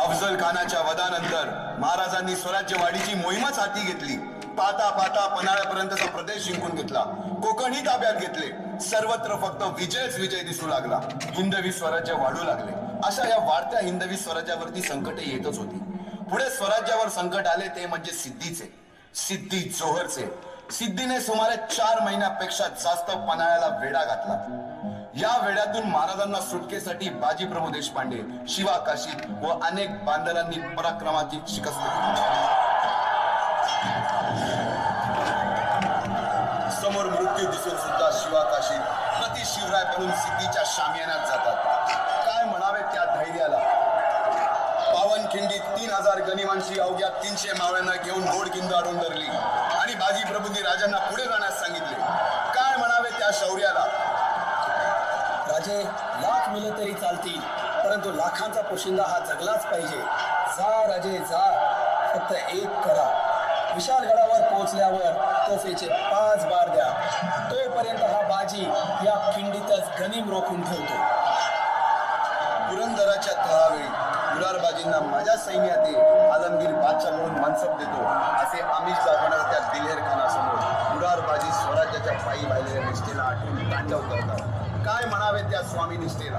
अफजल खानाच्या वधानंतर महाराजांनी स्वराज्यवाढीची मोहीमच हाती घेतली. पाता पाता पन्हाळ्यापर्यंतचा प्रदेश जिंकून घेतला. कोकणही ताब्यात घेतले. सर्वत्र फक्त विजयच विजय दिसू लागला. हिंदवी स्वराज्य वाढू लागले. अशा या वाढत्या हिंदवी स्वराज्यावरती संकटे येतच होती. पुढे स्वराज्यावर संकट आले ते म्हणजे सिद्धीचे, सिद्धी जोहरचे. सिद्धीने सुमारे 4 महिन्यापेक्षा जास्त पन्हाळ्याला वेढा घातला. या वेड्यातून महाराजांना सुटकेसाठी बाजीप्रभू देशपांडे, शिवा काशीद व अनेक बांधवांनी पराक्रमाची शिकस्त दिली. समोर मृत्यू दिसून सुद्धा शिवा काशीद प्रति शिवराय बनून सिद्धीच्या शामियानात जातात. काय म्हणावे त्या धैर्याला. पावनखिंडीत 3000 गनिमांशी अवघ्या 300 मावळ्यांना घेऊन घोडखिंड अडवून धरली आणि बाजीप्रभूंनी राजांना पुढे जाण्यास सांगितले. काय म्हणावे त्या शौर्याला. राजे, लाख मेले तरी चालतील, परंतु लाखांचा पोशिंदा हा जगलाच पाहिजे. जा राजे जा, फक्त एक करा. विशालगडावर पोहोचल्यावर तोफेचे 5 बार द्या. तोपर्यंत हा बाजी या खिंडीतच गनिम रोखून ठेवतो. पुरंदराच्या तळावेळी मुरारबाजींना माझ्या सैन्यात आलमगीर बादशाह म्हणून मनसब देतो असे आमिष दाखवणाऱ्या त्या दिलेर खानासमोर मुरारबाजी स्वराज्याच्या पायी वाहिलेल्या निष्ठेला आठवून तांडव करतात. काय म्हणावे त्या स्वामी निष्ठेला.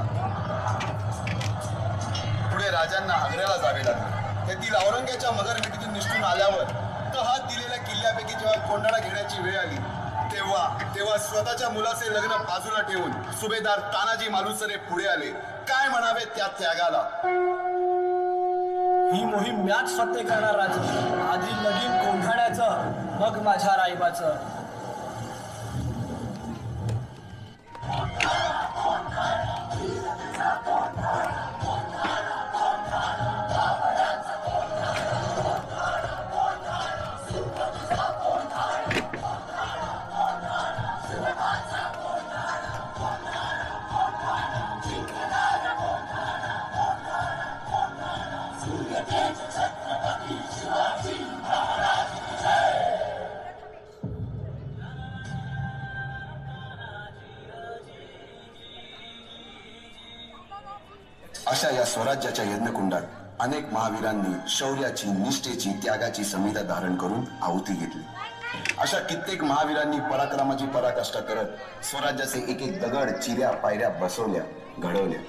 पुढे राजांना आग्र्याला जावे लागले. तेथील औरंग्याच्या मगरमिठीतून निष्ठून आल्यावर तहात दिलेल्या किल्ल्यापैकी जेव्हा कोंडाणा घेण्याची वेळ आली तेव्हा स्वतःच्या मुलाचे लग्न बाजूला ठेवून सुभेदार तानाजी मालुसरे पुढे आले. काय म्हणावे त्या त्यागाला. ही मोहीम मॅच फत्ते करणार राजे. आधी लगीन कोंढाण्याचं, मग माझ्या रायबाचं. अशा या स्वराज्याच्या यज्ञकुंडात अनेक महावीरांनी शौर्याची, निष्ठेची, त्यागाची संविधा धारण करून आहुती घेतली. अशा कित्येक महावीरांनी पराक्रमाची पराकाष्ठा करत स्वराज्याचे एक एक दगड, चिऱ्या, पायऱ्या बसवल्या, घडवल्या.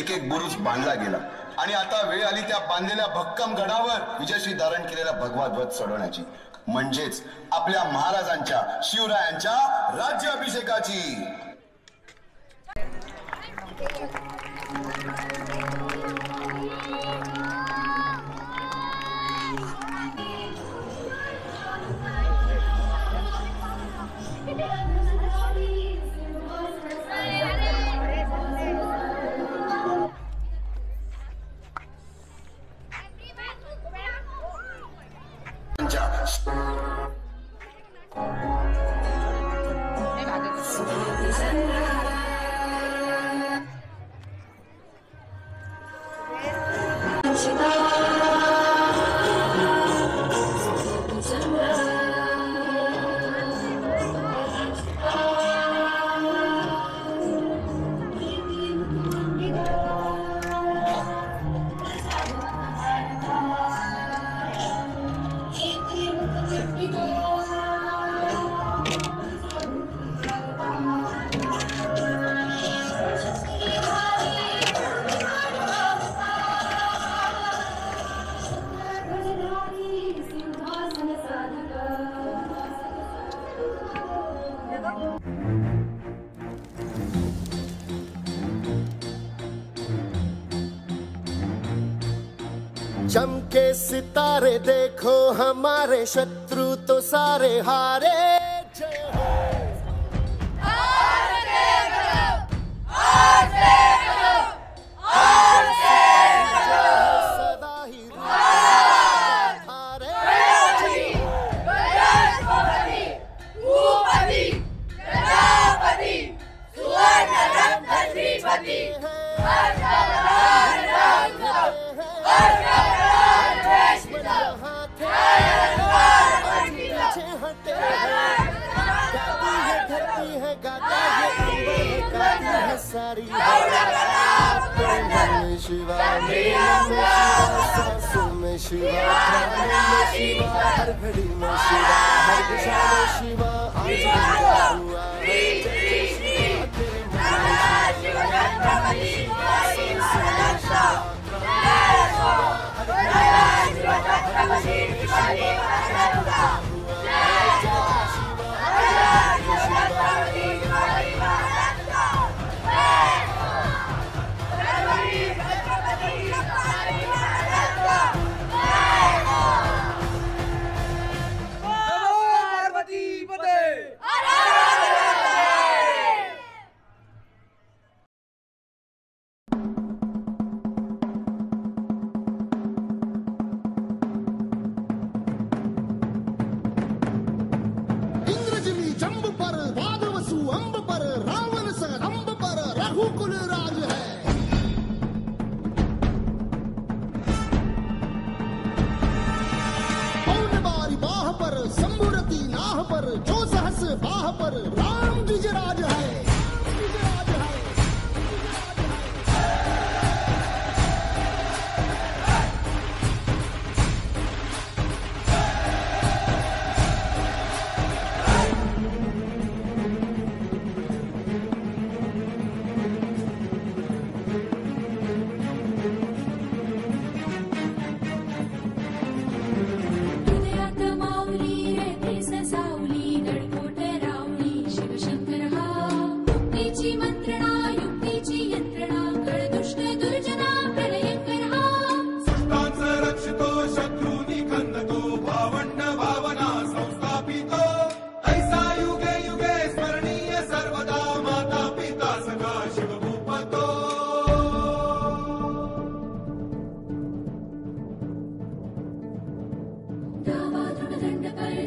एक एक बुरुज बांधला गेला आणि आता वेळ आली त्या बांधलेल्या भक्कम गडावर विजयश्री धारण केलेला भगवा ध्वज चढवण्याची, म्हणजेच आपल्या महाराजांच्या, शिवरायांच्या राज्याभिषेकाची. चमके सितारे देखो हमारे शत्रु तो सारे हारे. सारी शिवा सांसों में शिवा, प्राणों में शिवा, हर घड़ी में शिवा, हर दिशा में शिवा, आज भी हुआ है जय शिवा तेरे जंब पर वादवसु अंब पर रावण सरंब पर रघुकुल राज है। पौन बारी बाह पर शंभुरति नाह पर जो सहस बाह पर राम द्विजराज है।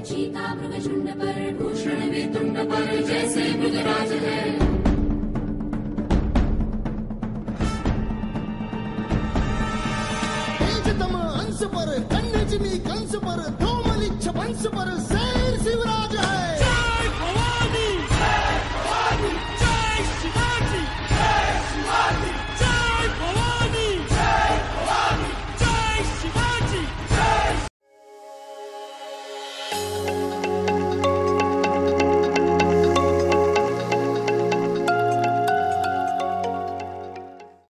चीता मृग झुंड पर भूषण वेतुंड पर जैसे मृगराज है। तेजतम अंश पर कन्या जिमी कंस पर धूमलिच्छ वंश पर शेर शिवराज